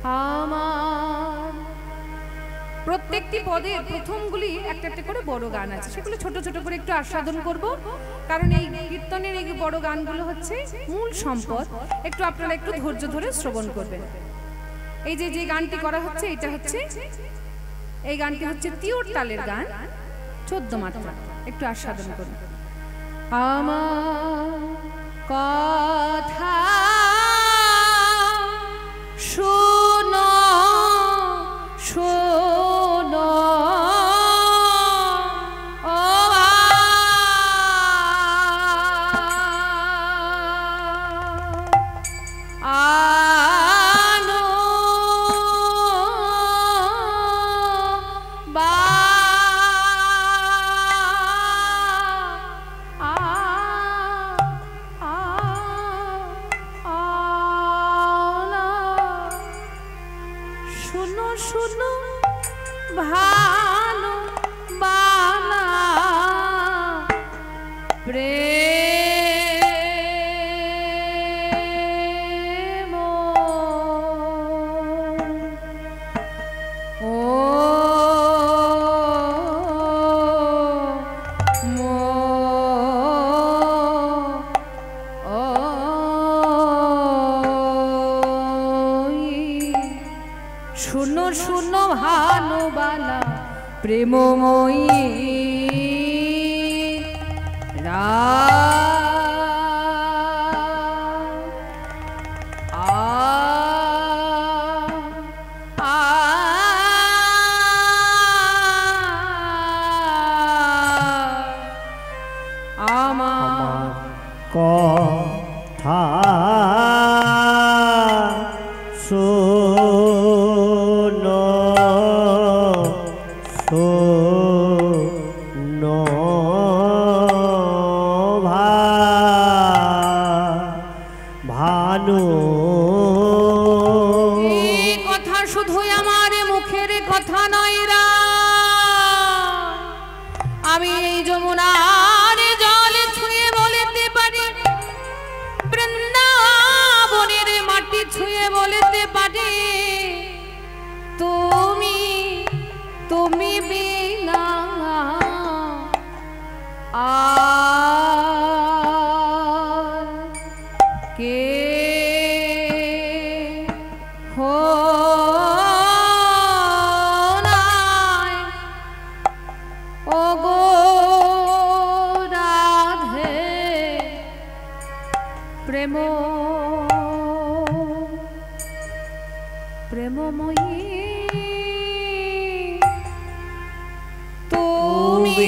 আমার প্রত্যেকটি পদের প্রথমগুলি একটা একটা করে বড় গান আছে, সেগুলো ছোট ছোট করে একটু আস্বাদন করব, কারণ এই কীর্তনের এই বড় গানগুলো হচ্ছে মূল সম্পদ। একটু আপনারা একটু ধৈর্য ধরে শ্রবণ করবেন। এই যে যে গানটি করা হচ্ছে এটা হচ্ছে, এই গানটি হচ্ছে তিওর তালের গান, 14 মাত্রা। একটু আস্বাদন করুন। আমার কথা শোনো শোনো ভালো বালা প্রেম ও শুনো শুনো ভালো বালা প্রেমময়ী আমার কথা ভানু এই কথা শুধুই আমার মুখের কথা নয় রা, আমি এই যমুনার জল ছুঁয়ে বলতে পারি, বৃন্দাবনের মাটি ছুঁয়ে বলতে পারি, তুমি তুমি বিনা আর কে হো নাই ও গো রাধে প্রেম প্রেমময়ী তুমি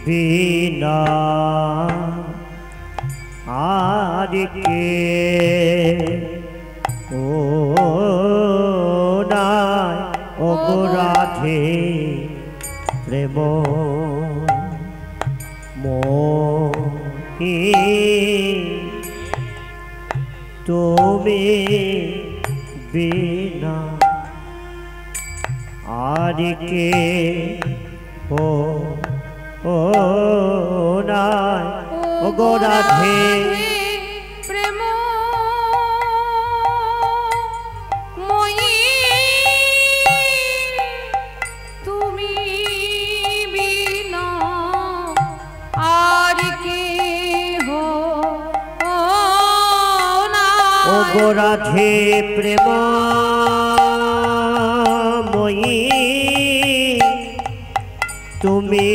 বিনা আর কে ও নাই ও গো রাধে প্রেম মোহি তুমি বিনা আর কে ও নাই ও গো রাধে প্রেম মই তুমি বিনা আর কে হো নাই ও গো রাধে প্রেম মই তুমি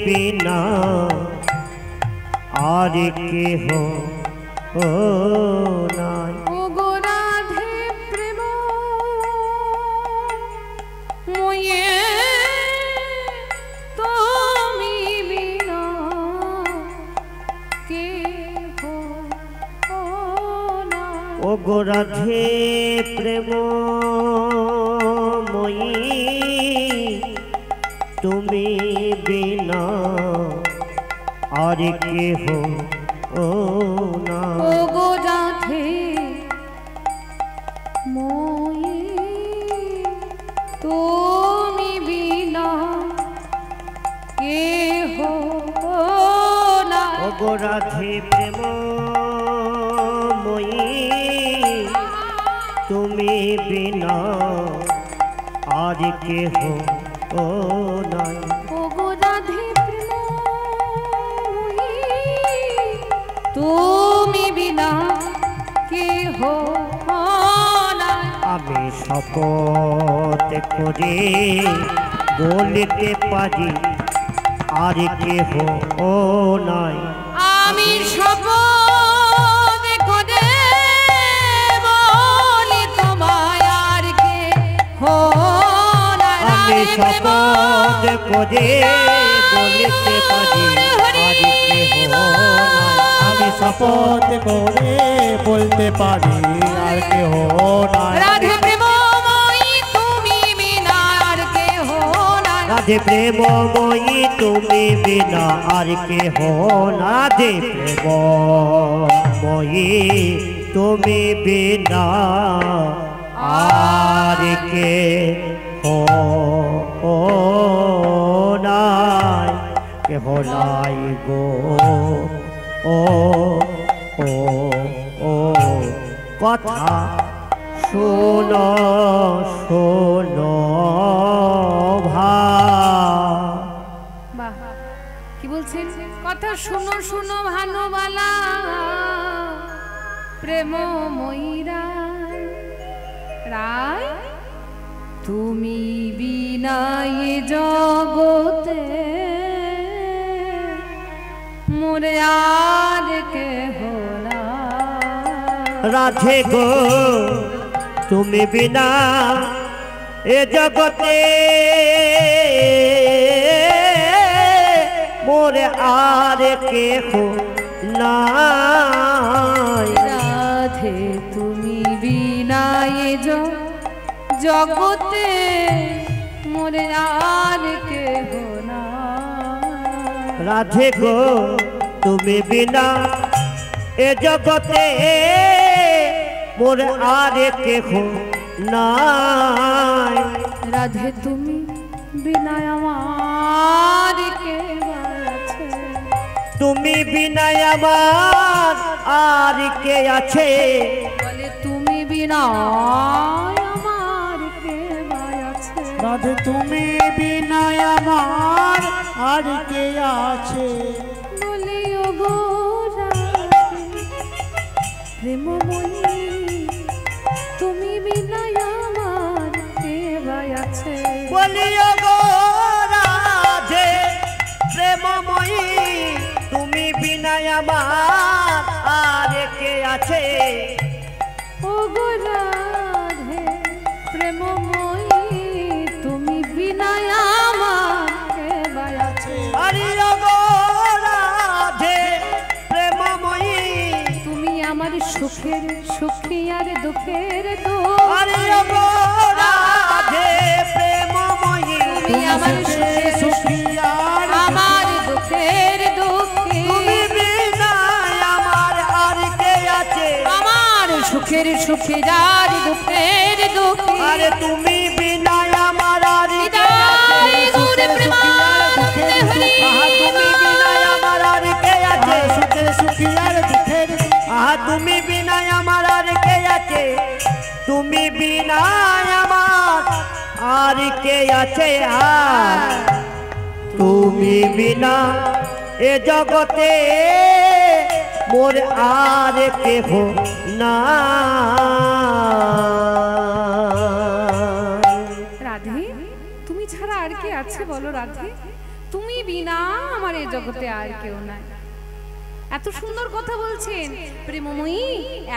বিনা আর কে হো নাই ও গো রাধে প্রেম মোয়ে তুমি বিনা কে হো নাই ও গো রাধে প্রেম মই তুমি বিনা আর কে হো না ও গো রাধে মই তুমি বিনা কে হো না ও গো রাধে প্রেম মই তুমি বিনা আর কেহ ও নাই। ওগো রাধে প্রেমময়ী, তুমি বিনা কেহ নাই। আমি শপথ করে বলিতে পারি আর কেহ ও নাই। আমি শপথ করে বলি তোমায় আর কেহ নাই। আমি শপথ করে বলিতে পারি আর কেহ নাই। আমি শপথ করে বলতে পারি আর কেহ নাই। রাধে প্রেমময়ী তুমি বিনা আর কেহ নাই। রাধে প্রেমময়ী তুমি বিনা আর কেহ না। রাধে প্রেমময়ী তুমি বিনা আর কেহ নাই। কেহ নাই গো ও ও ও কথা শোনো শোনো বাহ, কি বলছেন? কথা শুনো শুনো ভানুবালা, প্রেমময়ী রায় রায়, তুমি বিনা এ জগতে মোরে আর কেহ নাই। রাধে গো তুমি বিনা এ জগতে মোরে আর কেহ নাই। রাধে তুমি বিনা এ জগতে মোরে আর কেহ নাই। রাধে গো তুমি বিনা এ জগতে মোরে আর কেহ নাই। রাধে তুমি বিনা আমার কে আছে? তুমি বিনা আমার আর কে আছে? বলে তুমি বিনা আমার কে আছে? রাধে তুমি বিনা আমার আর কে আছে? বলে ওগো রাধে প্রেমময়ী তুমি বিনা আমার কে আছে? বলিও গো রাধে প্রেমময়ী তুমি বিনা আমার আর কে আছে? ওগো রাধে প্রেমময়ী তুমি বিনা আমার কে আছে? আরে গো রাধে প্রেমময়ী তুমি আমার সুখের সুখী আর দুঃখের আরে গো রাধে প্রেমময়ী তুমি আমার সুখের সুখী আর আমার দুঃখের দুঃখী তুমি বিনা আমার আর কে আছে? আমার সুখের সুখী আর দুঃখের দুঃখী আরে তুমি বিনা আমার আর কে হৃদয় আছে? গৌরে প্রেমানন্দে হরি। আহা তুমি বিনা আমার আর কে আছে? সুখের সুখী আর দুঃখের আহা তুমি বিনা আমার আর কে আছে? তুমি বিনা আমার আর কে আছে? আর তুমি বিনা এ জগতে মোর আর কেহ না। রাধে তুমি ছাড়া আর কে আছে বলো রাধে? তুমি বিনা আমার এই জগতে আর কেউ নাই। এত সুন্দর কথা বলছেন প্রেমময়ী,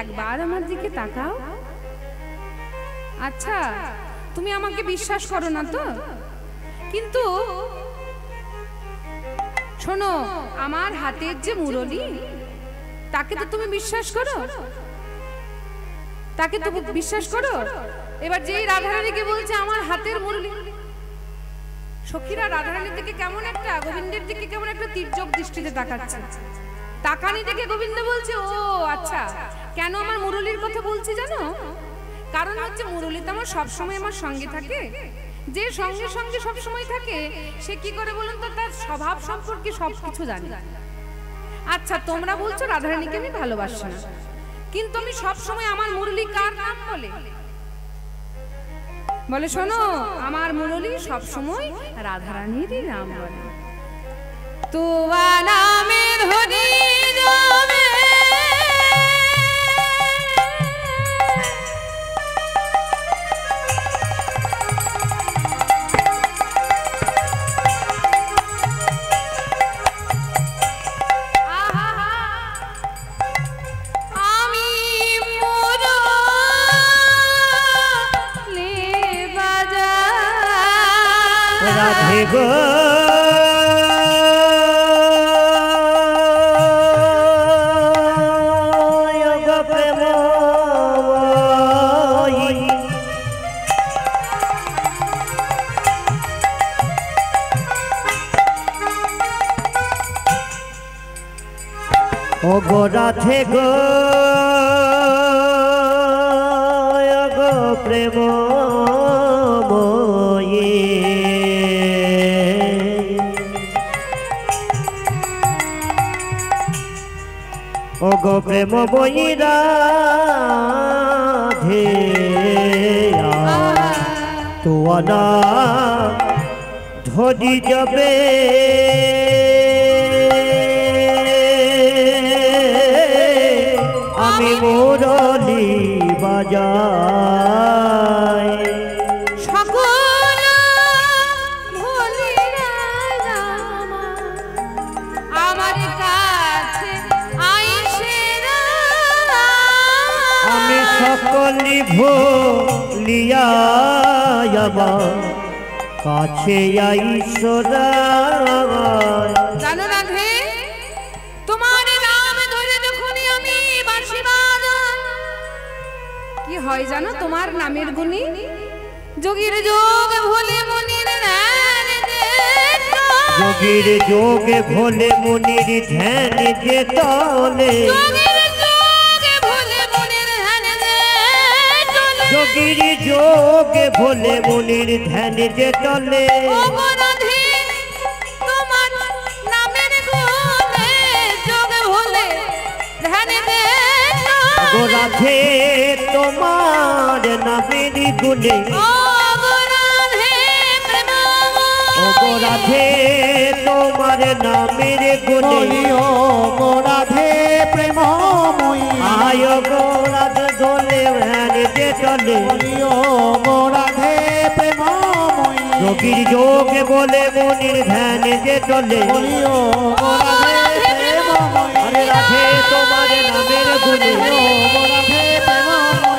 একবার আমার দিকে তাকাও। আচ্ছা তুমি আমাকে বিশ্বাস করো না তো? কিন্তু শোনো, আমার হাতের যে মুরলি তাকে তো তুমি বিশ্বাস করো? তাকে তো বিশ্বাস করো? এবার যেই রাধারানীকে বলছে আমার হাতের মুরলি, সখীরা রাধারানীর দিকে কেমন একটা, গোবিন্দের দিকে কেমন একটা তীর্যক দৃষ্টিতে তাকাচ্ছে। তাকানি দেখে গোবিন্দ বলছে ও আচ্ছা, কেন আমার মুরলির কথা বলছি জানো? কারণ হচ্ছে মুরলি তো আমার সবসময় আমার সঙ্গে থাকে। যে সঙ্গে সঙ্গে সবসময় থাকে সে কি করে বলুন তো, তার স্বভাব সম্পর্কে সবকিছু জানে। আচ্ছা তোমরা বলছো রাধারানীকে আমি ভালোবাসি না, কিন্তু আমি সবসময় আমার মুরলি কার নাম বলে? বলে শোনো, আমার মুরলী সবসময় রাধারানীরই নাম বলে। তোমা নামে ধরি যাবে রাধে গো প্রেম ও গো রাধে গো প্রেম ও গো প্রেম বইরা ধে তোয়ানা ধরি যাবে আমি মুরলী বাজাই সকলি ভুলিয়া আমার কাছে আইসরা। জানো রাধে, তোমার নাম ধরে যখনই আমি বাঁশি বাজাই কি হয় জানো? তোমার নামের গুণী যোগীর যোগ ভোলে মনির ধ্যান, যোগীর যোগে ভোলে মনির ধ্যান যে তলে, যোগীর যোগে ভোলে মনির ধ্যান যে তলে। তোমার নামের গুণে যোগ ভোলে ধ্যান দে গো রাধে, তোমার নামের গুণে ও গো রাধে, তোমার নামের গুণে ও গো রাধে প্রেমময়ী, আয় গো রাধে দোলে ধ্যান যে চলে, ও গো রাধে প্রেমময়ী, যোগীর যোগে বলে মনির ধ্যান যে চলে। ও গো রাধে প্রেমময়ী, আরে রাধে তোমার নামের গুণে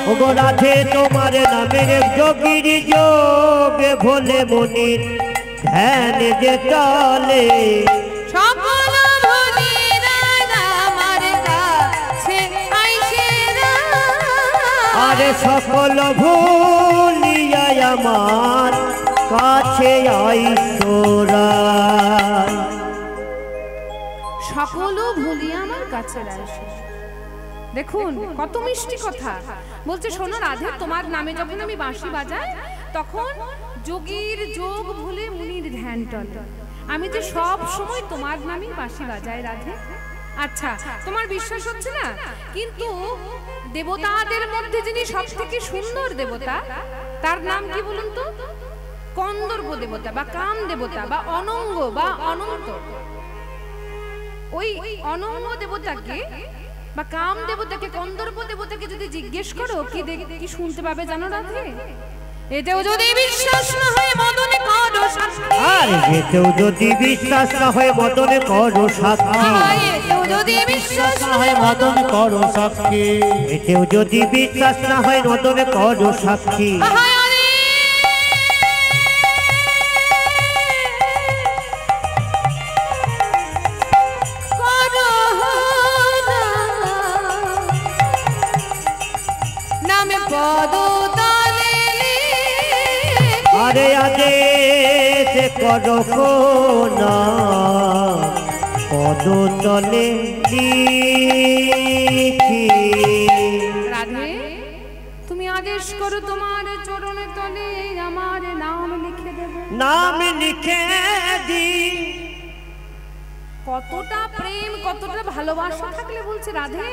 ও গো রাধে, তোমার নামের যোগীর যোগে ভোলে মনির ধ্যান যে চলে। সকল ভুলিরা আমার কাছে আইসেরা, আরে সকল ভুলিয়া আমার কাছে আইসোরা, সকল ভুলিয়া আমার কাছে আইসে। দেখুন কত মিষ্টি কথা বলছে। শোনো রাধে, তোমার নামে যখন আমি বাঁশি বাজাই তখন যোগীর যোগ ভুলে মুনির ধ্যান টলে। আমি যে সব সময় তোমার নামেই বাঁশি বাজাই রাধে। আচ্ছা, তোমার বিশ্বাস হচ্ছে না, কিন্তু দেবতাদের মধ্যে যিনি সব থেকে সুন্দর দেবতা, তার নাম কি বলুন তো? কন্দর্প দেবতা বা কাম দেবতা বা অনঙ্গ বা অনন্ত। ওই অনঙ্গ দেবতাকে বা কাম দেবতাকে, কন্দর্প দেবতাকে যদি জিজ্ঞেস করো কি শুনতে পাবে জানো রাধে? এতেও যদি বিশ্বাস না হয় মদনে করো সাক্ষী, আর এতেও যদি বিশ্বাস না হয় মদনে করো সাক্ষী, এতেও যদি বিশ্বাস না হয় মদন করো সাক্ষী, এতেও যদি বিশ্বাস না হয় মদনে করো সাক্ষী। নামে পদ আরে আদেশ করো না পদ তলে লিখি। রাধে, তুমি আদেশ করো তোমার চরণ তলে আমার নাম লিখে দেব। নাম লিখে দি কতটা প্রেম কতটা ভালোবাসা থাকলে বলছে রাধে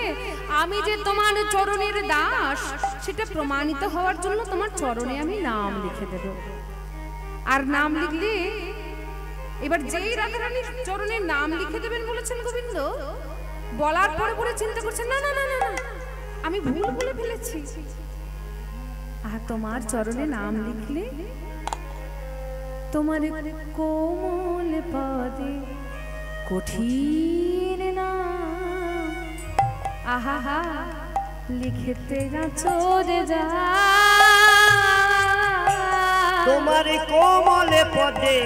আমি যে তোমার চরণের দাস সেটা প্রমাণিত হওয়ার জন্য তোমার চরণে আমি নাম লিখে দেব। আর নাম লিখলে এবার যেই রাধারানীর চরণে নাম লিখে দেবেন বলেছেন গোবিন্দ, বলার পরে পরে চিন্তা করছেন না না না না আমি ভুল বলে ফেলেছি। আর তোমার চরণে নাম লিখলে তোমার কোমল পদে কঠিন নাম আহা লিখতে না চলে যা। তোমার কোমল পদে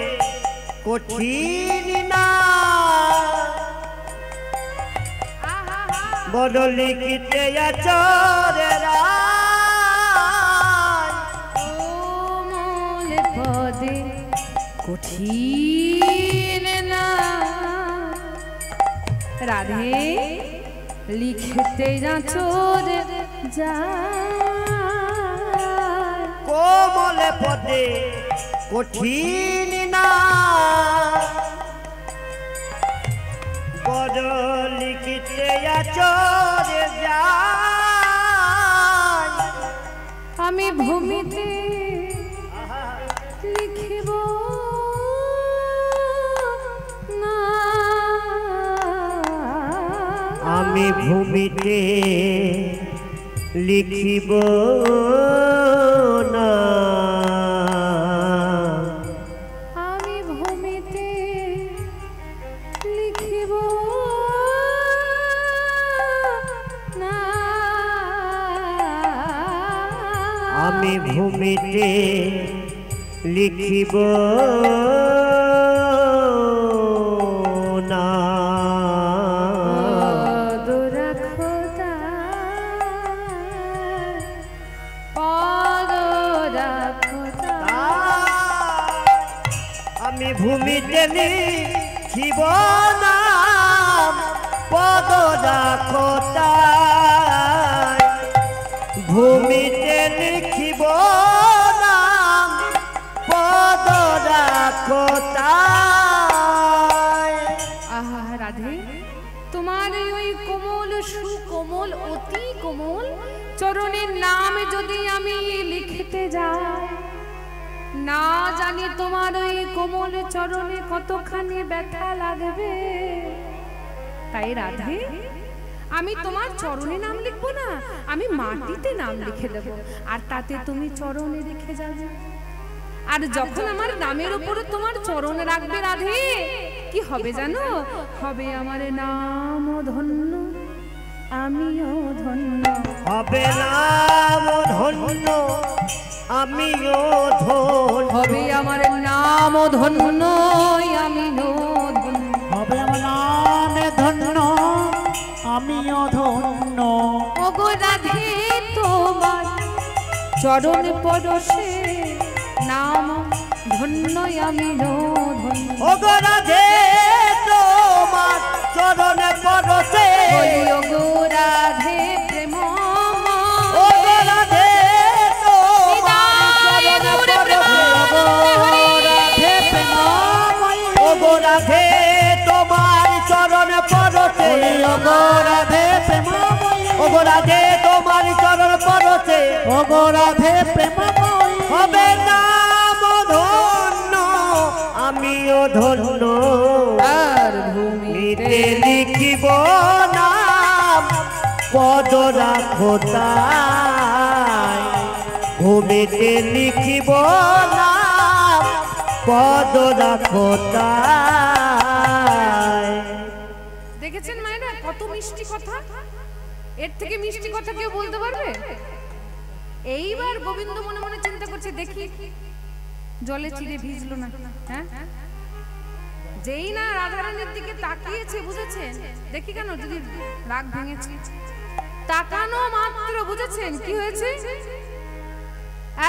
কঠিন নাম বড় লিখিতে আচরে কোমল পদে কঠিন নাম রাধে লিখতে না চলে যা। কোমল পদে কঠিন নাম বড় লিখিতে আচরে যায়। আমি ভূমিতে লিখিব না, আমি ভূমিতে লিখিব না, আমি ভূমিতে লিখিব না, আমি ভূমিতে লিখিব না। পদ রাখো পদ রাখো আমি ভূমিতে লিখিব নাম পদ রাখো তাই, ভূমিতে লিখিব নাম পদ রাখো তাই। আহা রাধে তোমার ওই কোমল সুকোমল অতি কোমল চরণের নাম যদি আমি লিখতে যাই, না জানি তোমার ওই কোমল চরণে কতখানি ব্যথা লাগবে। তাই রাধে আমি তোমার চরণে নাম লিখবো না, আমি মাটিতে নাম লিখে দেব, আর তাতে তুমি চরণে রেখে যাবে। আর যখন আমার নামের উপরে তোমার চরণ রাখবে রাধে, কি হবে জানো? হবে আমার নাম ধন্য, আমিও ধন্য। হবে নাম ধন্য, আমিও ধন্য। হবে আমার নাম ধন্য, আমিও ধন্য। হবে আমার নামে ধন্য, আমিও ধন্য। ওগো রাধে তোমার চরণ পরশে নাম ধন্য, আমিও ধন্য। ওগো রাধে তোমার চরণ পরশে, বলি ওগো রাধে প্রেম, ওগো রাধে তোমার চরণ পরশে, ওগো রাধে তোমার চরণ পরশে, ওগো রাধে প্রেমময়ী, ওগো রাধে তোমার চরণ পরশে, ওগো রাধে প্রেমময়ী। হবে নাম ধন্য, আমিও ধন্য। আর ভূমিতে মিতে লিখিব নাম পদ রাখো তাই, ভূমিতে লিখিব নাম পদ রাখো তাই। দেখেছেন মায়েরা কত মিষ্টি কথা, এর থেকে মিষ্টি কথা কেউ বলতে পারবে? এইবার গোবিন্দ মনে মনে চিন্তা করছে, দেখি জলে চিড়ে ভিজলো না। হ্যাঁ, যেই না রাধারানীর দিকে তাকিয়েছে বুঝেছেন, দেখি কেন যদি রাগ ভেঙেছে, তাকানো মাত্র বুঝেছেন কি হয়েছে?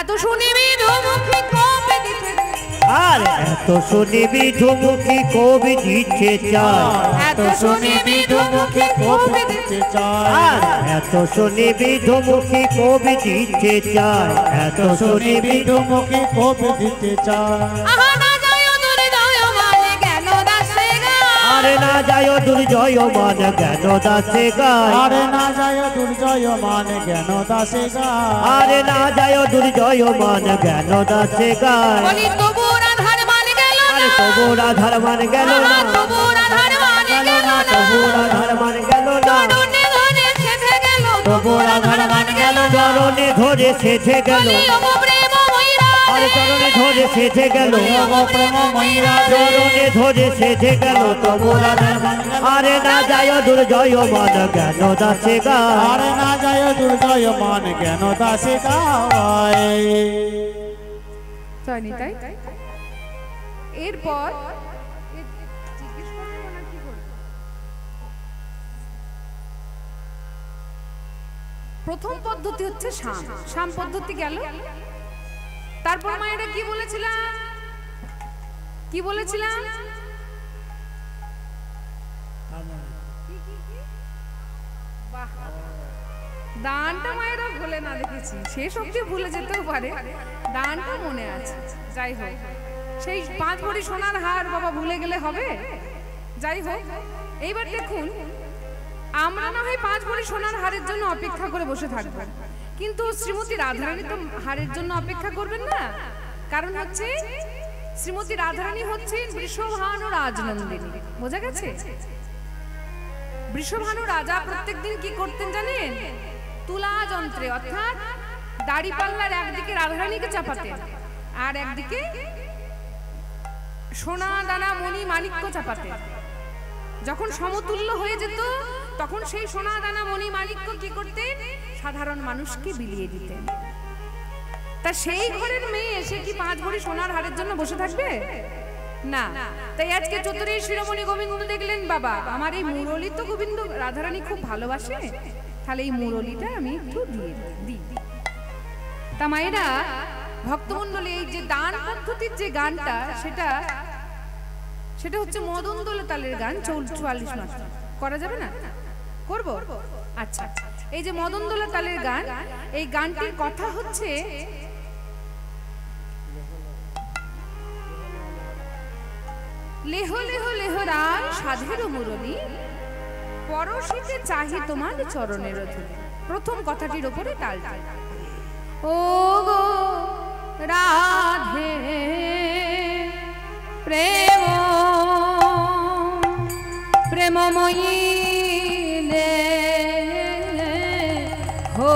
এত শুনিবি ধুমুখি কবে দিতে, আর এত শুনিবি ধুমুখি কবি দিতে চায়, এত শুনিবি ধুমুখি কবে দিতে চায়। আর এত শুনিবি ধুমুখি কবি দিতে চায়, এত শুনিবি ধুমুখী কবি দিতে চায়। আহা না যায় দূরে যায় মানে কেন দাসে গা, আরে না যায় দুর্জয় মান জ্ঞান দাসে গায় আরে না যায় দুর্জয় মান জ্ঞান দাসে গায় আরে না যায় দুর্জয় মান জ্ঞান দাসে গায় বলি তবু রাধার মান গেল না আরে তবু রাধার মান গেল না তবু রাধার মান গেল না তবু রাধার মান গেল না চরণে ধরে সেধে গেল তবু রাধার মান গেল না চরণে ধরে সেধে গেল বলি ওগো প্রেম ময়রা আরে চরণে ধরে সেধে গেল প্রেম ময়রা চরণে ধরে সেধে গেল তবু রাধার মান আরে না যায় দুর্জয় মান জ্ঞান দাসে গায় আরে না যায় দুর্জয় মান জ্ঞান দাসে গায় জানি তাই এরপর জিজ্ঞেস করবো না কি করবো প্রথম পদ্ধতি হচ্ছে শাম শাম পদ্ধতি গেল তারপর মায়েরা কি বলেছিলাম কি বলেছিলাম বাহ দানটা মায়েরা ভুলে না দেখেছি শেষ অবধি ভুলে যেতেও পারে দানটা মনে আছে যাই হোক সেই 5 ভরি সোনার হার বাবা ভুলে গেলে হবে যাই হোক এইবার দেখুন আমরা না হয় 5 ভরি সোনার হারের জন্য অপেক্ষা করে বসে থাকবো কিন্তু শ্রীমতী রাধারানী তো হারের জন্য অপেক্ষা করবেন না কারণ হচ্ছে শ্রীমতী রাধারানী হচ্ছেন বৃষভানু রাজনন্দিনী বোঝা গেছে বৃষভানু রাজা প্রত্যেকদিন কি করতেন জানেন তুলা যন্ত্রে অর্থাৎ দাড়ি পাল্লার একদিকে রাধারানীকে চাপাতেন আর একদিকে সোনা দানা মণি মাণিক্য চাপাতেন যখন সমতুল্য হয়ে যেত তখন সেই সোনা দানা মণি মাণিক্য কি করতেন সাধারণ মানুষকে বিলিয়ে দিতেন তা সেই ঘরের মেয়ে এসে কি 5 ভরি সোনার হারের জন্য বসে থাকবে না তাই আজকে চতুরী শিরোমণি গোবিন্দ দেখলেন বাবা আমার এই মুরলী তো গোবিন্দ রাধারানী খুব ভালোবাসে তাহলে এই মুরলীটা আমি একটু দিয়ে দিই তা মায়েরা ভক্তমণ্ডলী এই যে দান পদ্ধতির যে গানটা সেটা হচ্ছে মদন দোল তালের গান 44 মাস করা যাবে না করব আচ্ছা এই যে মদন দোল তালের গান এই গানটির কথা হচ্ছে লেহ লেহ লেহরায় সাধের মুরলী পরশিতে চাহি তোমার চরণের ধুলি প্রথম কথাটির উপরে তালটা ও গো রাধে প্রেম প্রেমময়ী লে হো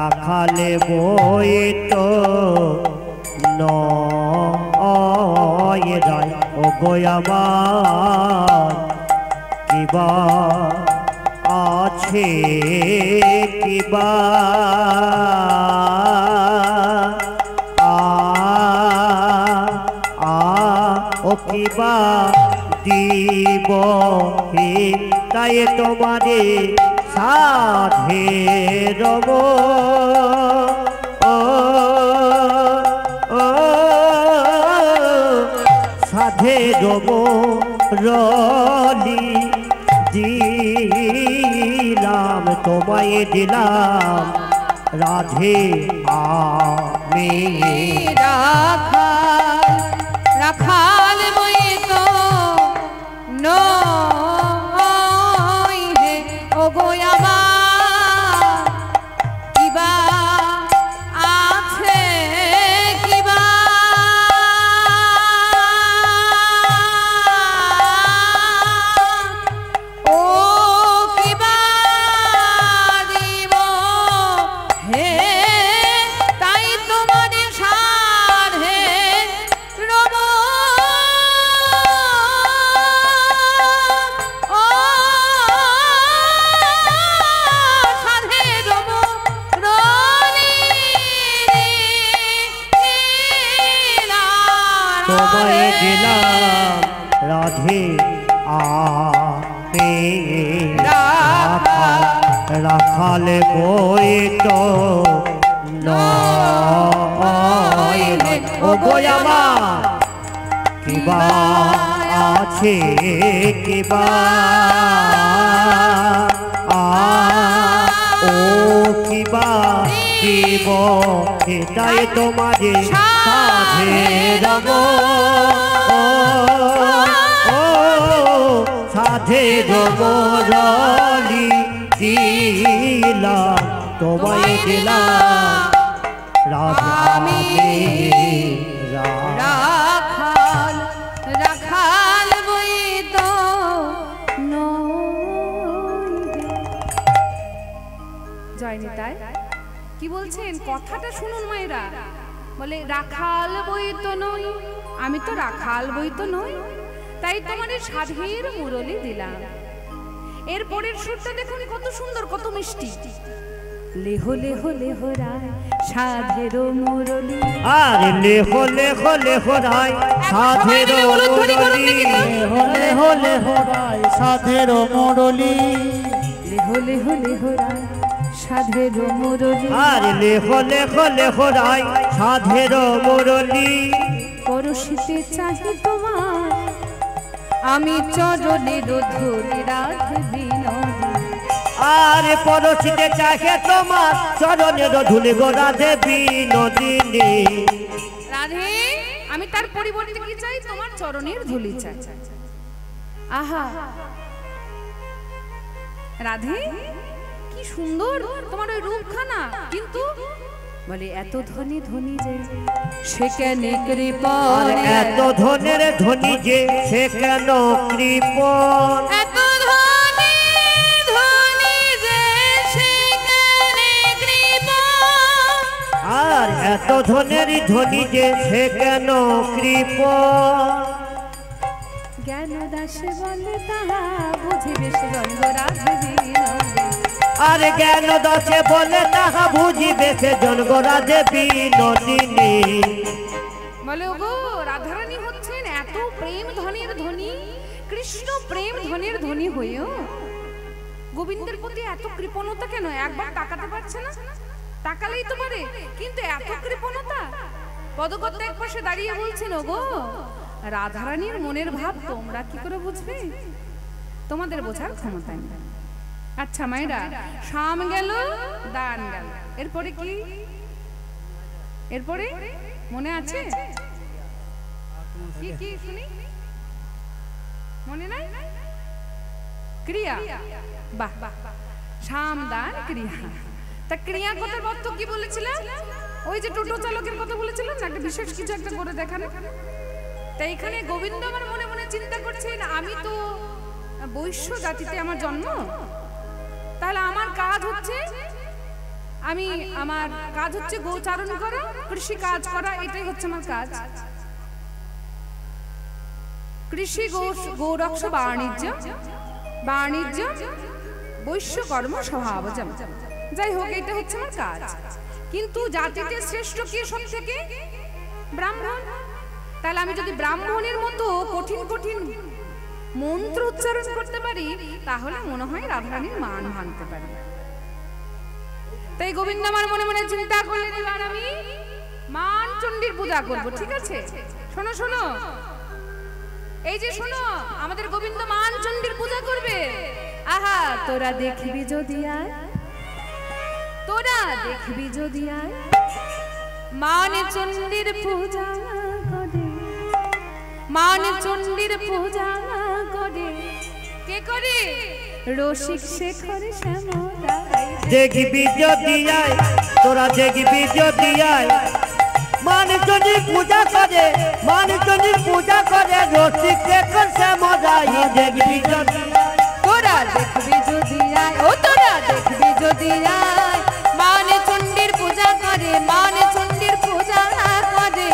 রাখালে বই তো নয় রায় ও গো আমার কিবা আছে কিবা ও কিবা দিব হে তাই তোমারে সাধে রব সাধে রব রলি দিলাম তোমায় দিলাম রাধে আমি রাখাল বই তো নয় হে ও গো আমার কিবা আছে কিবা ও কিবা দিব হে তাই তোমাদের সাধে রব ও সাধে রব রনি তোমায় দিলাম রাধে আপে রাখালে বই তো নয় ও গো আমার কিবা আছে কিবা ও কিবা দিব এটাই তোমারে সাধে রব ও সাধে রব রলি দিলাম তোমায় দিলাম রাধে রাখাল রাখাল বই তো জয়নি তাই কি বলছেন কথাটা শুনুন মায়েরা বলে রাখাল বই তো নই আমি তো রাখাল বই তো নই তাই তোমাদের সাধের মুরলি দিলাম এর পরের সুরটা দেখুন কত সুন্দর কত মিষ্টি লেহ লেহ লেহ রায় সাধের মুরলি আর লেহ লেহ লেহ রায় সাধের মুরলি হলে হলে হরাই সাধের মুরলি লেহ লেহ লেহ রায় সাধের মুরলি আর লেহ লেহ লেহ রায় সাধের মুরলি পরশিতে চাহি তোমার আমি চরণের ধরে রাধে বিনোদী আর পরশিতে চাহে তোমার চরণের ধুলি গো রাধে বিনোদিনী রাধে আমি তার পরিবর্তে কি চাই তোমার চরণের ধুলি চাই আহা রাধে কি সুন্দর তোমার ওই রূপখানা কিন্তু বলে এত ধনী ধনী যে সে কেন কৃপণ এত ধনের ধনী যে সে কেন কৃপণ এত ধনী ধনী যে সে কেন কৃপণ আর এত ধনের ধনী যে সে কেন কৃপণ জ্ঞান দাসে বলে তাহা বুঝিবে সে জন্ম রাধে বিনোদী আর জ্ঞান দশে বলে তাহা বুঝিবে সে জন্ম রাধে বিনোদিনী বলে ওগো রাধারানী হচ্ছেন এত প্রেম ধনের ধনী কৃষ্ণ প্রেম ধনের ধনী হয়েও গোবিন্দের প্রতি এত কৃপণতা কেন একবার তাকাতে পারছে না তাকালেই তো পারে কিন্তু এত কৃপণতা পদকর্তা এক পাশে দাঁড়িয়ে বলছেন ওগো রাধারানীর মনের ভাব তোমরা কি করে বুঝবে তোমাদের বোঝার ক্ষমতা নেই আচ্ছা মায়েরা শাম গেল দান গেল এরপরে কি এরপরে মনে আছে কি কি শুনি মনে নাই ক্রিয়া বাহ শাম দান ক্রিয়া তা ক্রিয়া কথার অর্থ কি বলেছিলাম ওই যে টোটো চালকের কথা বলেছিলাম একটা বিশেষ কিছু একটা করে দেখানো তাই এখানে গোবিন্দ আমার মনে মনে চিন্তা করছেন আমি তো বৈশ্য জাতিতে আমার জন্ম তাহলে আমার কাজ হচ্ছে আমি আমার কাজ হচ্ছে গোচারণ করা, কৃষি কাজ করা, এটাই হচ্ছে আমার কাজ। কৃষি গৌরক্ষ বাণিজ্য, বাণিজ্য বৈশ্যকর্ম স্বভাবজম, যাই হোক এটা হচ্ছে আমার কাজ। কিন্তু জাতিতে শ্রেষ্ঠ কে সব থেকে? ব্রাহ্মণ। তাহলে আমি যদি ব্রাহ্মণের মতো কঠিন কঠিন মন্ত্র উচ্চারণ করতে পারি তাহলে মনে হয় রাধারানীর মান ভাঙতে পারি। তাই গোবিন্দ আমার মনে মনে চিন্তা করলেন এবার আমি মান চণ্ডীর পূজা করব। ঠিক আছে, শোনো শোনো, এই যে শোনো, আমাদের গোবিন্দ মান চণ্ডীর পূজা করবে। আহা, তোরা দেখবি যদি আয়, তোরা দেখবি যদি আয়, মান চণ্ডীর পূজা করে, মান চণ্ডীর পূজা করে। কে করে? রসিক শেখর শ্যামদাই। দেখবি যদি আয়, তোরা দেখবি যদি আয়, মান চণ্ডীর পূজা করে, মান চণ্ডীর পূজা করে, রসিক শেখর শ্যামদাই। দেখবি যদি তোরা দেখবি যদি আয়, ও তোরা দেখবি যদি আয়, মান চণ্ডীর পূজা করে, মান চণ্ডীর পূজা করে,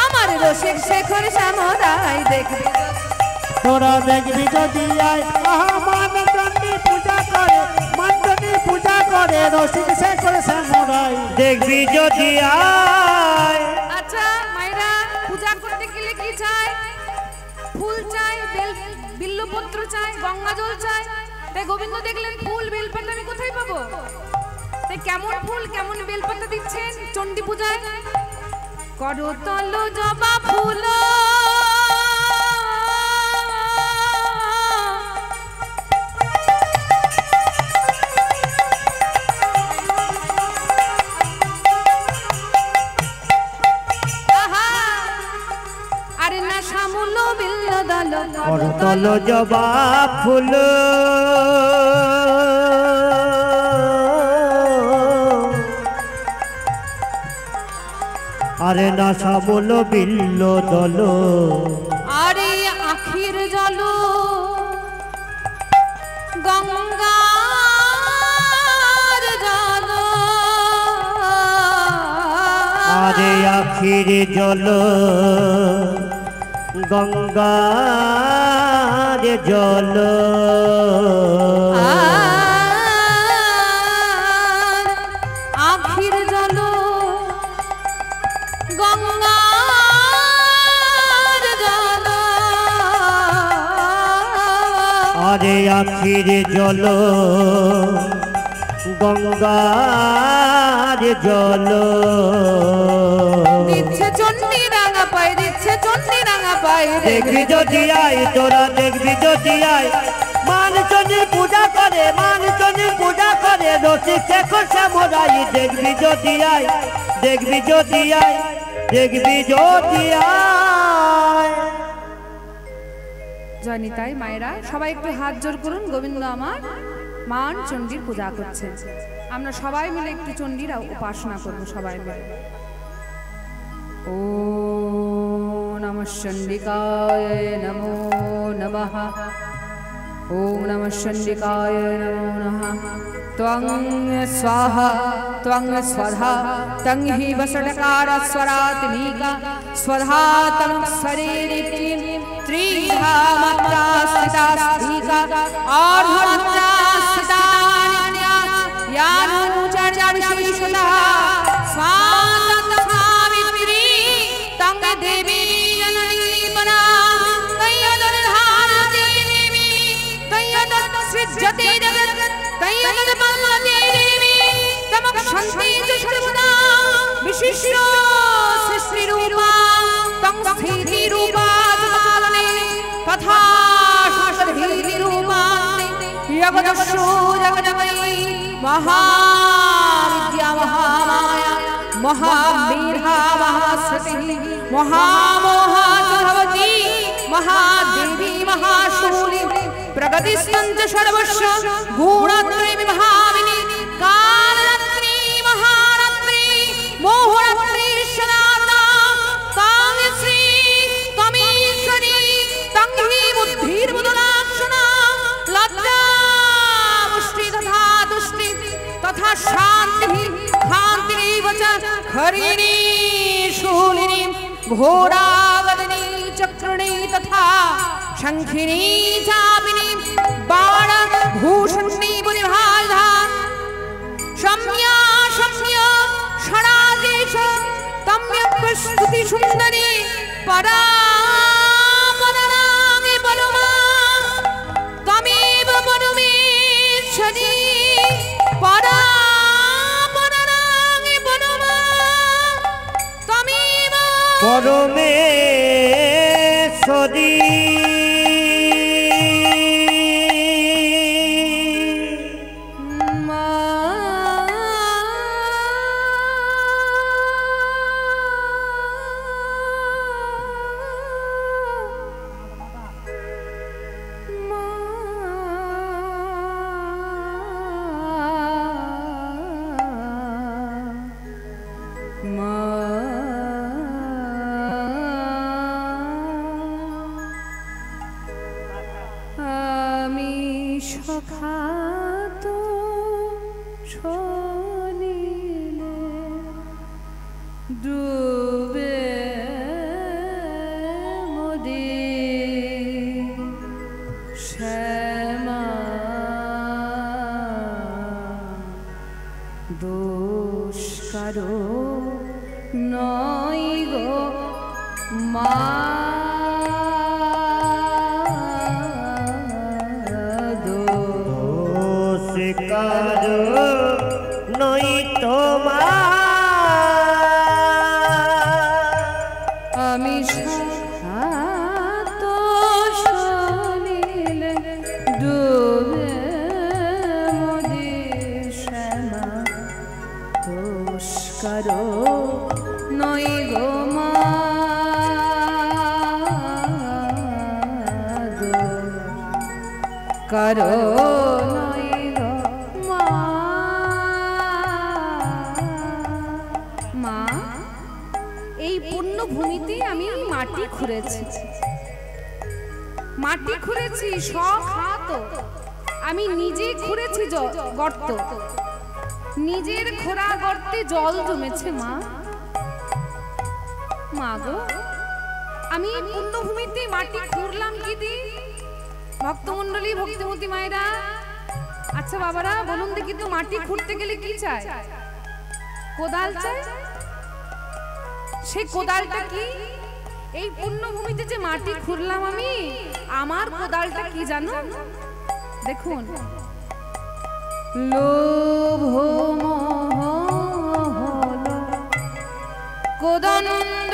আমার রসিক শেখর শ্যামদাই। দেখবি তোরা দেখবি যদি আয়, মান চণ্ডীর পূজা করে, মান চণ্ডীর পূজা করে, রসিক শেখর শ্যামদাই। দেখবি যদি আয়। আচ্ছা মায়েরা, পূজা করতে গেলে কি চাই? ফুল চাই, বিল্লপত্র চাই, গঙ্গা জল চাই। তাই গোবিন্দ দেখলেন ফুল বেলপাতা আমি কোথায় পাবো? তাই কেমন ফুল কেমন বেলপাতা দিচ্ছেন চণ্ডী পূজায়? করতল জবা ফুল, আরে না শ্যামল বিল্ল দল, করতল জবা ফুল, আরে না শ্যামল বিল্ল দল, আরে আখির জল গঙ্গার জল, আরে আখির জল গঙ্গার জল, আখির জল গঙ্গার জল, আরে আখির জল গঙ্গার জল, দিচ্ছে চণ্ডী রাঙা পায়, দিচ্ছে চণ্ডী রাঙা পায়। দেখবি যদি আয়, তোরা দেখবি যদি আয়, মান চণ্ডীর পূজা করে, মান চণ্ডীর পূজা করে, রসিক শেখর শ্যামদাই। দেখবি যদি আয়, দেখবি যদি আয়, দেখবি যদি আয়। জয় নিতাই। মায়েরা সবাই একটু হাত জোর করুন, গোবিন্দ আমার মান চণ্ডীর পূজা করছে। আমরা সবাই মিলে একটু চণ্ডীর উপাসনা করব সবাই মিলে। ও নমঃ চণ্ডিকায় নমো নমঃ, ওম নমঃ চণ্ডিকায় নমো নমঃ। ত্বং স্বাহা ত্বং স্বধা তং হি বসটকার স্বরাত্মিকা স্বধা তং শরীরিতি ত্রিধা মাত্রা স্থিতা স্ফীকা আর্ধমাত্রা স্থিতা নিত্या यानुचर्या विशेषता स्वातंत्र सावित्री तंग देवी जननी बना तय्यदधारती देवी तय्यद सृजति जगत् तय्यद बलवती देवी तमक्षन्ति च सर्वदा विशिष्य सृष्टि रूपा तं स्थिति रूपा पालने तथा शाश्वती रूपा जगदस्सु जगदमयी महाविद्या महामाया महामेधा महासती महामोहा भगवती महादेवी महाशूली प्रगतिस्तंच सर्वस्व गुणत्रय विभाविनी कालरात्रि महारात्रि मोहरात्रि सदाता कामेश्वरी तमीश्वरी तंहि बुद्धिर्बुधलाक्षणा लज्जा तथा शांति हरिणी शूलिनी घोरावदनी चक्रिणी तथा शंखिनी चापिनी बाण भूषणी बुद्धिभाधा शम्या शम्य षडादेश तम्यक स्तुति सुंदरी परामनागे बलमा तमेव बलमेश्वरी परामनागे बलमा तमेव परमेश्वरी মাটি খুঁড়েছি সখাত আমি নিজে খুঁড়েছি গর্ত নিজের খোঁড়া গর্তে জল জমেছে মা মা গো আমি পুণ্যভূমিতে মাটি খুঁড়লাম কি দি ভক্তমণ্ডলী ভক্তিমতী মায়েরা আচ্ছা বাবারা বলুন দেখি তো মাটি খুঁড়তে গেলে কি চাই কোদাল চাই সেই কোদালটা কি এই পুণ্যভূমিতে যে মাটি খুঁড়লাম আমি আমার কোদালটা কি জানো দেখুন লোভ মোহ হলো কোদণ্ড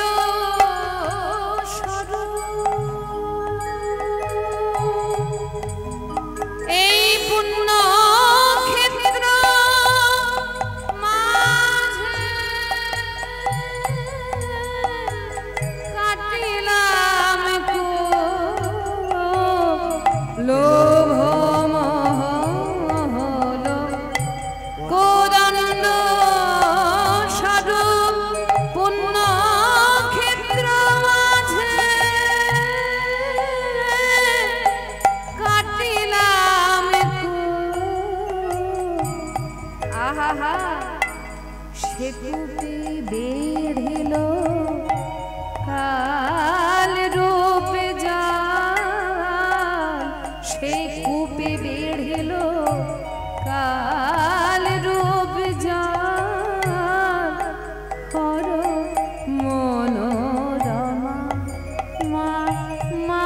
এই পুণ্য ক্ষেত্র মাঝে কাটিলাম লোভ মোহ হলো কোদণ্ড স্বরূপ পুণ্য ক্ষেত্র মাঝে কাটিলাম আহা সে কূপে বেড়িল কাল রূপে জাল সে কূপে বেড়িল কাল রূপ জাল কর মনোরমা মা মা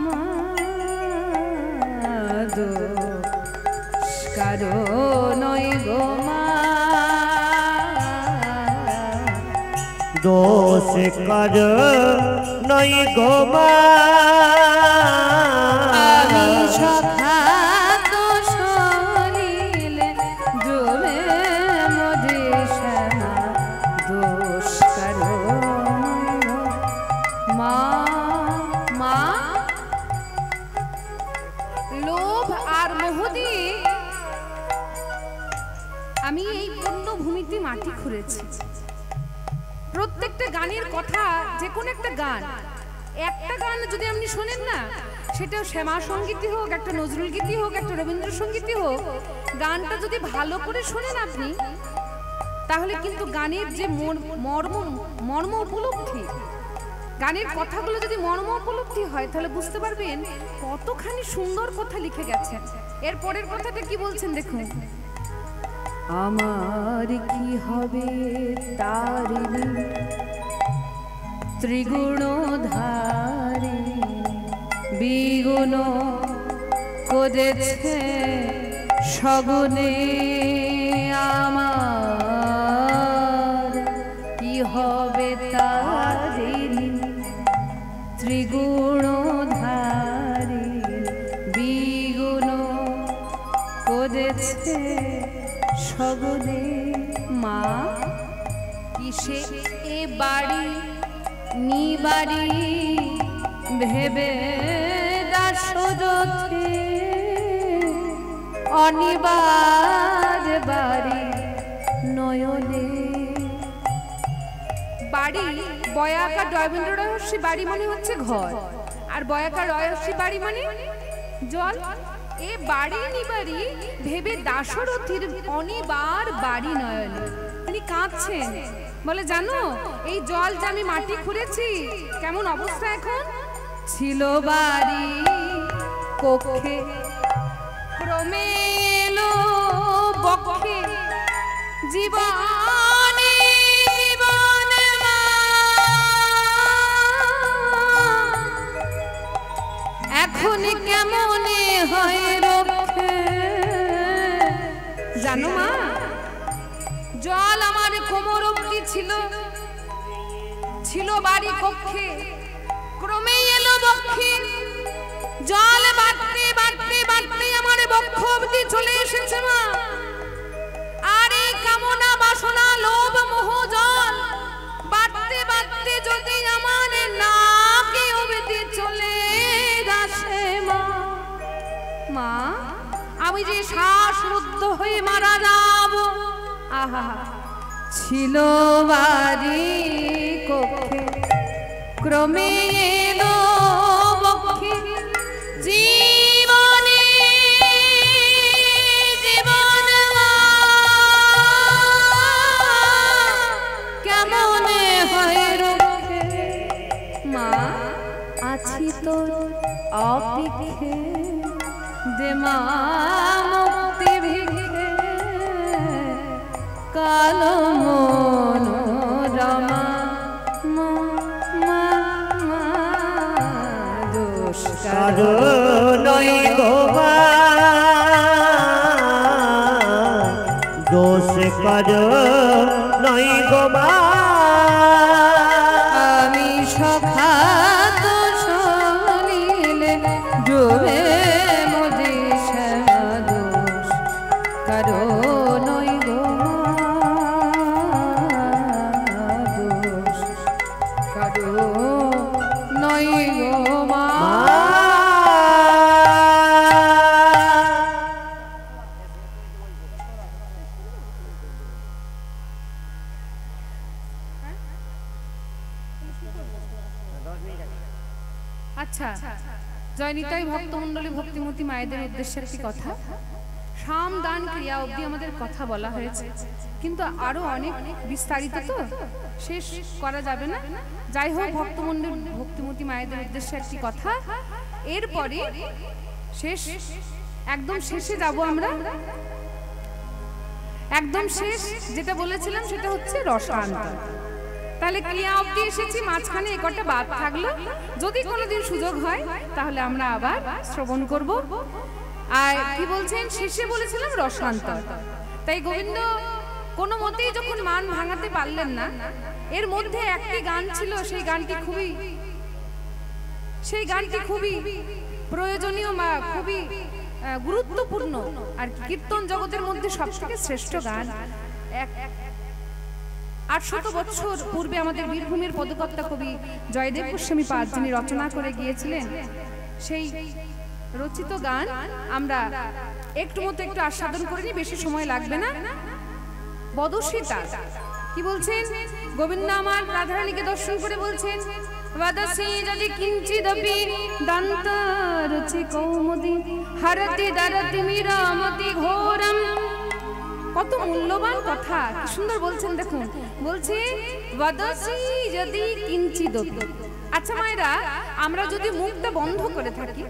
মা দো কারো নয় গো মা দোষ কর নই গো মা আমি সখা দোষ নীলে ডুবে মধে শ্যামা দোষ করো মা মা লোভ আর মোহ দিয়ে আমি এই পুণ্যভূমিতে মাটি খুঁড়েছি প্রত্যেকটা গানের কথা যে কোন একটা গান যদি আপনি শোনেন না সেটা শ্যামা সঙ্গীতই হোক একটা নজরুল গীতি হোক একটা রবীন্দ্রসঙ্গীতই হোক গানটা যদি ভালো করে শোনেন আপনি তাহলে কিন্তু গানের যে মর্ম উপলব্ধি, গানের কথাগুলো যদি মর্ম উপলব্ধি হয় তাহলে বুঝতে পারবেন কতখানি সুন্দর কথা লিখে গেছেন। এর পরের কথাটা কি বলছেন দেখুন, আমার কি হবে তারিণী ত্রিগুণধারী বিগুণ করেছে সগুণে, আমার কি হবে তারিণী ত্রিগুণধারী বিগুণ করেছে সগুণে। মা কিসে এ বাড়ি নিবাড়ি ভেবে দাসরথে, অনিবার বাড়ি নয়নে। বাড়ি বয়াকার দয়বেন্দ্র রহস্যী বাড়ি মানে হচ্ছে ঘর, আর বয়াকার রহস্যী বাড়ি মানে জল। এ বাড়ি নিবাড়ি ভেবে দাশরথীর অনিবার বাড়ি নয়নে। তিনি কাঁদছেন, বলে জানো এই জল যে আমি মাটি খুঁড়েছি কেমন অবস্থা এখন, ছিল বাড়ি কক্ষে ক্রমে এলো বক্ষে, জীবনে জীবনে এখন কেমনে হয় রক্ষে। জানো মা, জল আমার কোমর অবধি ছিল, ছিল বাড়ি কক্ষে, ক্রমে এলো বক্ষে, জল বাড়তে বাড়তে বাড়তে আমার বক্ষ অবধি চলে এসেছে মা। আর এই কামনা বাসনা লোভ মোহ জল বাড়তে বাড়তে যদি আমার নাকে অবধি চলে আসে মা, মা আমি যে শ্বাসরুদ্ধ হয়ে মারা যাব। আহা, ছিল বাড়ি কক্ষে ক্রমে এলো বক্ষে, জীবনে জীবন কেমনে হয় রক্ষে। মা আছি তোর অপেক্ষে, দে মা মুক্তি ভিক্ষে, কালো মনোরমা দোষ কারো নয় গো মা, দোষ কারো নয় গো মা। আমি সখা তো শনিলে ডুবে মজি দোষ কারো নয় গো মা, দোষ কারো নয় গো মা। আচ্ছা, জয়নিতাই ভক্তমণ্ডলী ভক্তিমতী মায়েদের উদ্দেশ্যে একটি কথা। সাম দান ক্রিয়া অবধি আমাদের কথা বলা হয়েছে, কিন্তু আরো অনেক বিস্তারিত তো শেষ করা যাবে না। যাই হোক, ভক্তমণ্ডলী ভক্তিমতী মায়েদের উদ্দেশ্যে একটি কথা। এরপরে শেষ, একদম শেষে যাব আমরা। একদম শেষ যেটা বলেছিলাম সেটা হচ্ছে রসান্তর। তাহলে ক্রিয়া অবধি এসেছি, মাঝখানে একটা বাদ থাকলো, যদি কোনোদিন সুযোগ হয় তাহলে আমরা আবার শ্রবণ করব। আর কি বলছেন, শেষে বলেছিলাম রসান্তর। তাই গোবিন্দ কোনো মতেই যখন মান ভাঙাতে পারলেন না, এর মধ্যে একটি গান ছিল, সেই গানটি খুবই প্রয়োজনীয় বা খুবই গুরুত্বপূর্ণ, আর কীর্তন জগতের মধ্যে সবথেকে শ্রেষ্ঠ গান। 800 বছর পূর্বে আমাদের বীরভূমের পদকর্তা কবি জয়দেব গোস্বামী পাদ যিনি রচনা করে গিয়েছিলেন, সেই রচিত গান আমরা একটু আস্বাদন করে নিই, বেশি সময় লাগবে না। বদসীতা কি বলছেন, গোবিন্দ আমার রাধারানীকে দর্শন করে বলছেন, वदसि यदि किंचिदपि दंत रुचि कौमुदी हरति दरति मीरामति घोरम কত মূল্যবান কথা, কি সুন্দর বলছেন দেখুন। বলছে বদসি যদি কিঞ্চিদপি। আচ্ছা মায়েরা, আমরা যদি মুখটা বন্ধ করে থাকি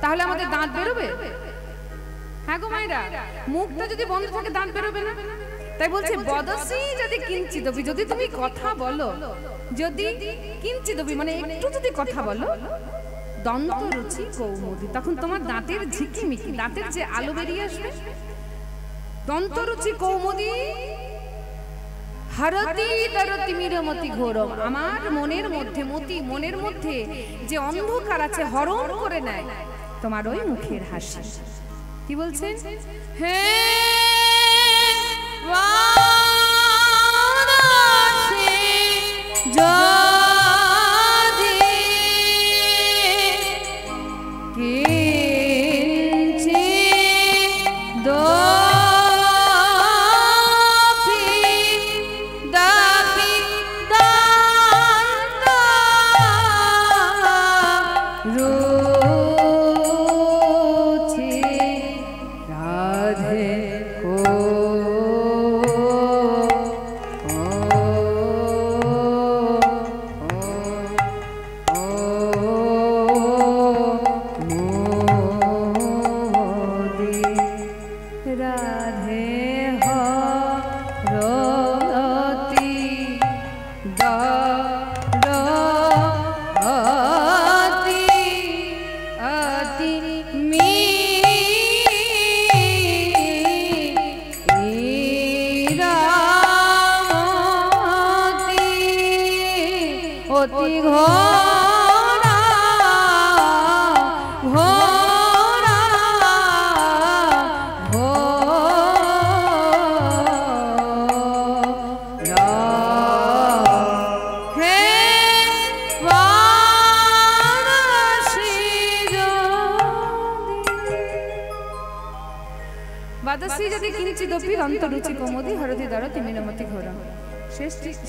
তাহলে আমাদের দাঁত বেরোবে? হ্যাঁ গো মায়েরা, মুখটা যদি বন্ধ থাকে দাঁত বেরোবে না? তাই বলছে বদসি যদি কিঞ্চিদপি, যদি তুমি কথা বলো, যদি কিঞ্চিদপি মানে একটু যদি কথা বলো, দন্ত রুচি কৌমুদী, তখন তোমার দাঁতের ঝিকিমিকি, দাঁতের যে আলো বেরিয়ে আসবে। দন্ত রুচি কৌমুদী হরতি তরতি মিরমতি ঘোরম, আমার মনের মধ্যে মনের মধ্যে যে অন্ধকার আছে হরণ করে নেয় তোমার ওই মুখের হাসি। কি বলছেন? হে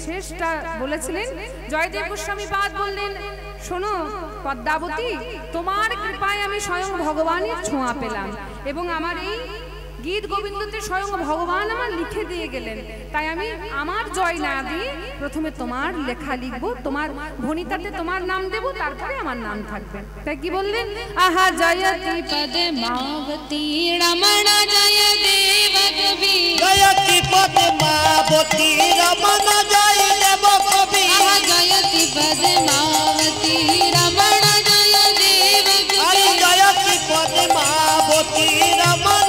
শেষটা বলেছিলেন জয়দেব গোস্বামী পাদ বললেন, শোনো পদ্মাবতী, তোমার কৃপায় আমি স্বয়ং ভগবানের ছোঁয়া পেলাম এবং আমার এই গীত গোবিন্দতে স্বয়ং ভগবান আমার লিখে দিয়ে গেলেন। তাই আমি আমার জয় না দিয়ে প্রথমে তোমার লেখা লিখবো, তোমার ভণিতাতে তোমার নাম দেব, তারপরে আমার নাম থাকবে। তাই কি বললেন? আহা জয়তি পদে মাবতী রমণ জয় দেব কবি, জয়তি পদে মাবতী রমণ জয় দেব কবি, আহা জয়তি পদে মাবতী রমণ জয় দেব কবি, জয়তি পদে মাবতী রমণ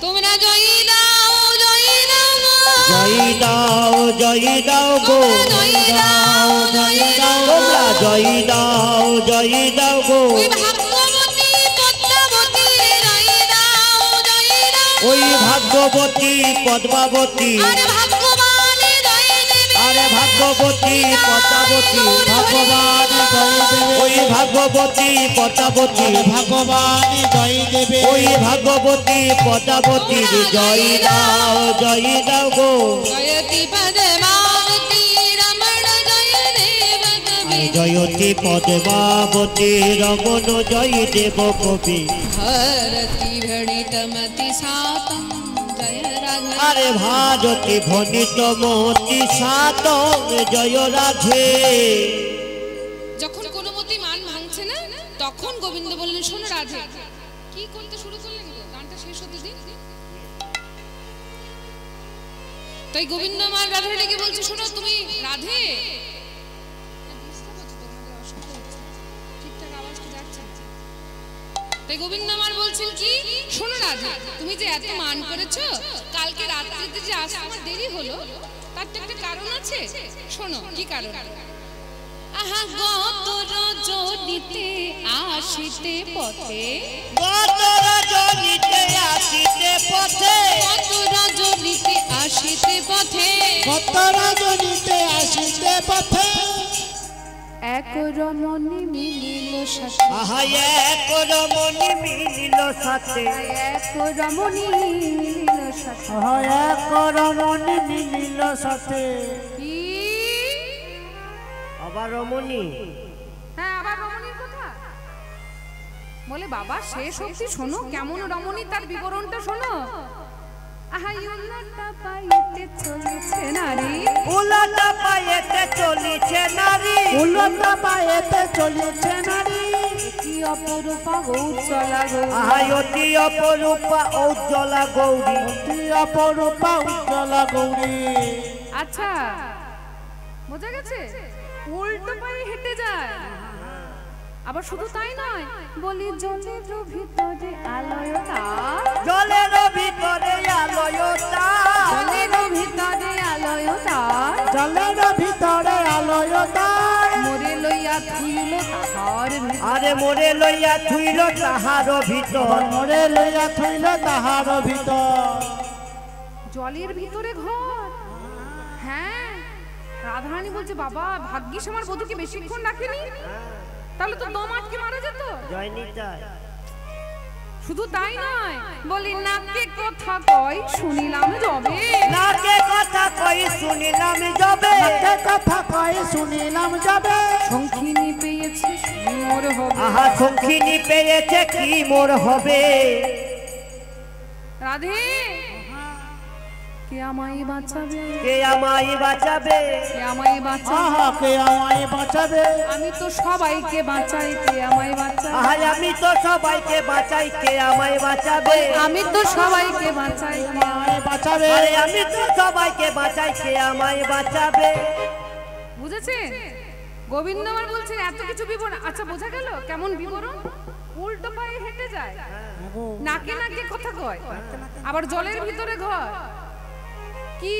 তোমরা জয় দাও জয় দাও জয় দাও জয় দাও গো, জয় দাও জয় দাও, তোমরা জয় দাও জয় দাও গো, ভাগ্যবতী পদ্মাবতী জয় দাও জয় দাও, ওই ভাগ্যবতী পদ্মাবতী, আরে ভাগ্যবতী পদ্মাবতী, ভগবান জয় দেবে, ওই ভাগ্যবতী পদ্মাবতী, ভগবান জয় দেবে, ওই ভাগ্যবতী পদ্মাবতী, জয় দাও গো, জয়তি পদ্মাবতী রমণ জয় দেব কবি, জয়তি পদ্মাবতী রমণ জয় দেব কবি, হরতি ভণিতমতি সাতম জয় রাধে, আরে ভাজতি ভণিতমতি সাতম জয় রাধে। যখন কোনো মতি মান ভাঙছে না, তখন গোবিন্দ বললেন, শোনো রাধে। কি করতে শুরু করলেন গো? গানটা শেষ হতে দিন। তাই গোবিন্দ মান রাধে ডেকে বলছে, শোনো তুমি রাধে, ঠিকঠাক আওয়াজ তো যাচ্ছে না। তাই গোবিন্দ মান বলছেন কি, শোনো রাধে, তুমি যে এত মান করেছো, কালকে রাত্রিতে যে আসতে আমার দেরি হলো, তার তো একটা কারণ আছে। শোনো কি কারণ? আহা গত রজনীতে আসিতে পথে, গত রজনীতে আসিতে পথে, গত রজনীতে আসিতে পথে, কত রজনীতে আসিতে পথে, এক রমণী মিলিল সাথে, আহা এক রমণী মিলিল সাথে, এক রমণী মিলিল সাথে, এক রমণী মিলিল সাথে, কি? আবার রমণী, হ্যাঁ, আবার রমণীর কথা। বলে বাবা শেষ অবধি শোনো, কেমন রমণী তার বিবরণটা শোনো। উলটা পাইতে চলেছে নারী, উলটা পাইতে চলেছে নারী, উলটা পাইতে চলেছে নারী, কি অপরূপা গৌরচলা গৌরী, অতি অপরূপা ঔজ্জ্বলা গৌরী, অতি অপরূপা উজ্জ্বলা গৌরী। আচ্ছা বোঝা গেছে? উল্টো পায়ে হেঁটে যায়। আবার শুধু তাই নয়, বলি জলের ভিতরে আলোয়তা, জলের ভিতরে আলোয়তা, জলের ভিতরে আলোয়তা, জলের ভিতরে আলোয়তা, মোরে লইয়া থুইল তাহার ভিতর, আরে মোরে লইয়া থুইল তাহার ভিতর, মোরে লইয়া থইল তাহার ভিতর। জলের ভিতরে ঘর। হ্যাঁ, রাধারানী বলছে বাবা ভাগ্যিস আমার বধূকে বেশিক্ষণ রাখেনি, তাহলে তো দম আটকে মারা যেত। শুধু তাই নয়, বলি নাকে কথা কই শুনিলাম যবে, নাকে কথা কই শুনিলাম যবে, নাকে কথা কই শুনিলাম যবে, শঙ্খিনী পেয়েছে কি মোর হবে, আহা শঙ্খিনী পেয়েছে কি মোর হবে। রাধে কে আমায় বাঁচাবে, কে আমায় বাঁচাবে, কে আমায় বাঁচাবে, আহা কে আমায় বাঁচাবে, আমি তো সবাইকে বাঁচাই, কে আমায় বাঁচাবে, আহা আমি তো সবাইকে বাঁচাই, কে আমায় বাঁচাবে, আমি তো সবাইকে বাঁচাই, আমায় বাঁচাবে, আরে আমি তো সবাইকে বাঁচাই, কে আমায় বাঁচাবে। বুঝেছেন? গোবিন্দ আমার বলছেন এত কিছু বিবরণ। আচ্ছা বোঝা গেল কেমন বিবরণ? উল্টো পায়ে হেঁটে যায়, নাকে নাকে কথা কয়, আবার জলের ভিতরে ঘর। কি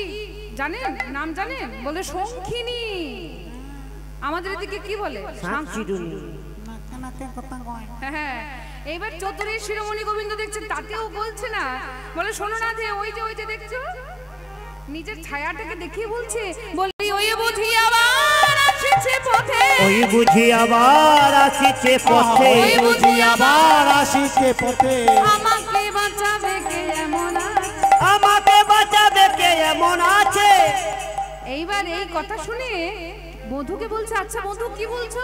জানেন? নাম জানেন? বলে শঙ্খিনী। আমাদের এদিকে কি বলে? হ্যাঁ, এইবার চতুরের শিরোমণি গোবিন্দ দেখছেন, তাতেও বলছে না, বলে শোনো না যে ওই যে দেখছো, নিজের ছায়াটাকে দেখিয়ে বলছে, বলি ওই বুঝি আবার আসিছে পথে, ওই বুঝি আবার আসিছে পথে, ওই বুঝি আবার আসিছে পথে, আমাকে বাঁচাবে কে এমন আছে, আমাকে বাঁচাবে কে এমন আছে। এইবার এই কথা শুনে বধূকে বলছে, আচ্ছা বধূ কি বলছো?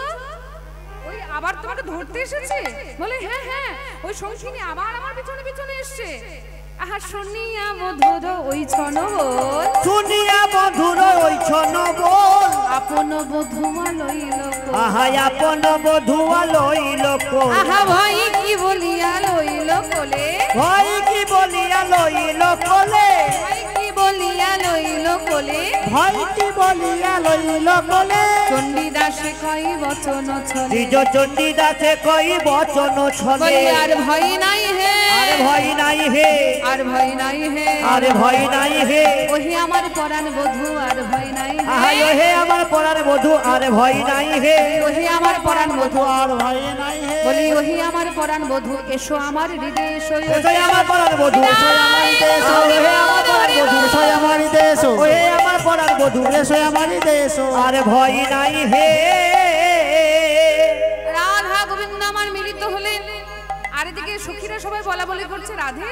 ওই আবার তোমাকে ধরতে এসেছে? বলে হ্যাঁ হ্যাঁ, ওই শঙ্খিনী আবার আমার পিছনে পিছনে এসছে। আহা শুনিয়া মধুর ওই ছনবল, শুনিয়া মধুর ওই ছনবল, আপন বধূয়া লইল কোল, আহা আপন বধূয়া লইল কোল, আহা ভয় কি বলিয়া লইল কোলে, ভয় কি বলিয়া লইল কোলে, ভয় কি বলিয়া লইল কোলে, ভয় কি বলিয়া লইল কোলে, চণ্ডীদাসে কই বচন ছলে, নিজ চণ্ডীদাসে কই বচন ছলে, বলি আর ভয় নাই হে, আর ভয় নাই হে, আর ভয় নাই হে, আর ভয় নাই হে, ওহি আমার পরাণ বধূ আর ভয় নাই আহা হে, হে আমার পরার বধূ আর ভয় নাই হে, ওহি আমার পরাণ বধূ, আর ভয় নাই হে, বলি ওহি আমার পরাণ বধূ, এসো আমার হৃদয়ে এসো, এসোই আমার পরার বধূ, এসোই আমার দেশ, হে আমার পরার বধূ, এসোই আমার দেশ, ওহে আমার পরার বধূ, এসোই আমার দেশ, আর ভয় নাই হে। রাধা গোবিন্দ আমার মিলিত হলেন, আর এদিকে সখীরা সবাই বলা বলি করছে, রাধে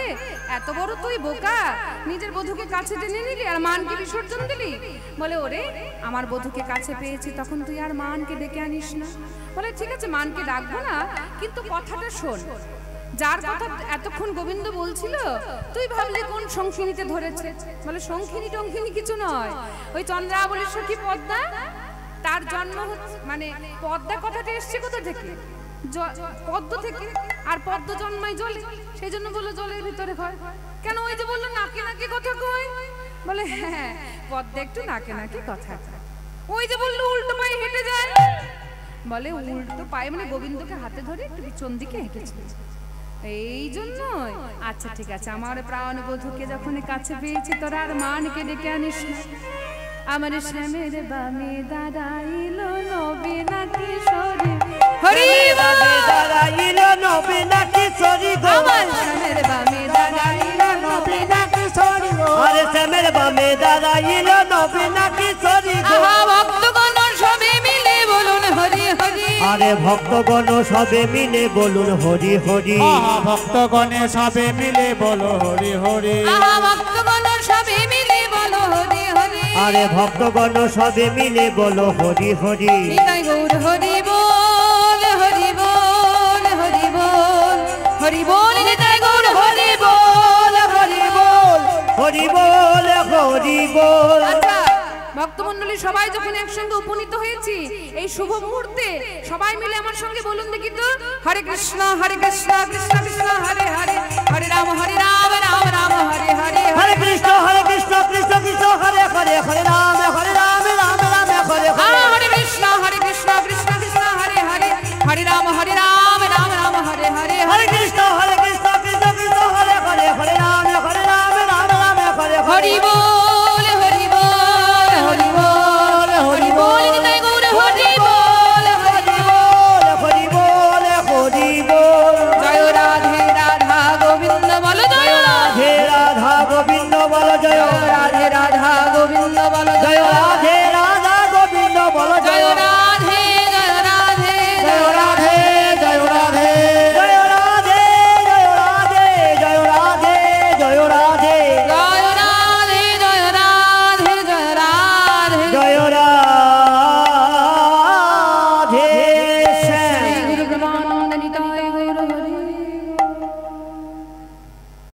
এত বড় তুই বোকা, নিজের বধূকে কাছে টেনে নিলি আর মানকে বিসর্জন দিলি। বলে ওরে আমার বধূকে কাছে পেয়েছি, তখন তুই আর মানকে ডেকে আনিস না। বলে ঠিক আছে মানকে ডাকবো না, কিন্তু কথাটা শোন, যার কথা এতক্ষণ গোবিন্দ বলছিল তুই ভাবলি কোন শঙ্খিনীতে ধরেছে? বলে শঙ্খিনী টঙ্খিনী কিছু নয়, ওই চন্দ্রাবলীর সখী পদ্মা, তার জন্ম হচ্ছে, মানে পদ্মা কথাটা এসছে কোথা থেকে? পদ্ম থেকে, আর পদ্ম জন্মায় জলে, সেই জন্য বললো জলের ভিতরে ঘর। কেন? ওই যে বললো নাকে নাকে কথা কয়। বলে হ্যাঁ পদ্মা একটু নাকে নাকে কথা কয়। ওই যে বললো উল্টো পায়ে হেঁটে যায়, বলে উল্টো পায়ে মানে গোবিন্দকে হাতে ধরে একটু পিছন দিকে হেঁটেছে, এই জন্যই। আচ্ছা ঠিক আছে, আমার প্রাণ বধূকে যখন কাছে পেয়েছি তোরা আর মানকে ডেকে আনিস না। আমার শ্যামের বামে দাঁড়াইল নবীনা কিশোরী, হরি দাঁড়াইল নবীনা কিশোরী গো, আমার শ্যামের বামে দাঁড়াইল নবীনা কিশোরী গো, আরে শ্যামের বামে দাঁড়াইল নবীনা কিশোরী গো, আহা ভক্তগণ সবে মিলে বলুন হরি হরি, আরে ভক্তগণ সবে মিলে বলুন হরি হরি, আহা ভক্তগণে সবে মিলে বলো হরি হরি, আহা ভক্তগণ সবে মিলে বলো হরি হরি, আরে ভক্তগণ সবে মিলে বলো হরি হরি, নিতাই গৌর হরি বল হরি বল হরি বল। হরি বল নিতাই গৌর হরি বল হরি বল হরি বল হরি বল। আচ্ছা ভক্তমণ্ডলী সবাই যখন একসঙ্গে উপনীত হয়েছি এই শুভ মুহূর্তে সবাই মিলে আমার সঙ্গে বলুন দেখি তো হরে কৃষ্ণ কৃষ্ণ কৃষ্ণ হরে হরে হরে রাম রাম রাম হরে হরে হরে কৃষ্ণ কৃষ্ণ কৃষ্ণ হরে হরে হরে রাম রাম রাম হরে হরে।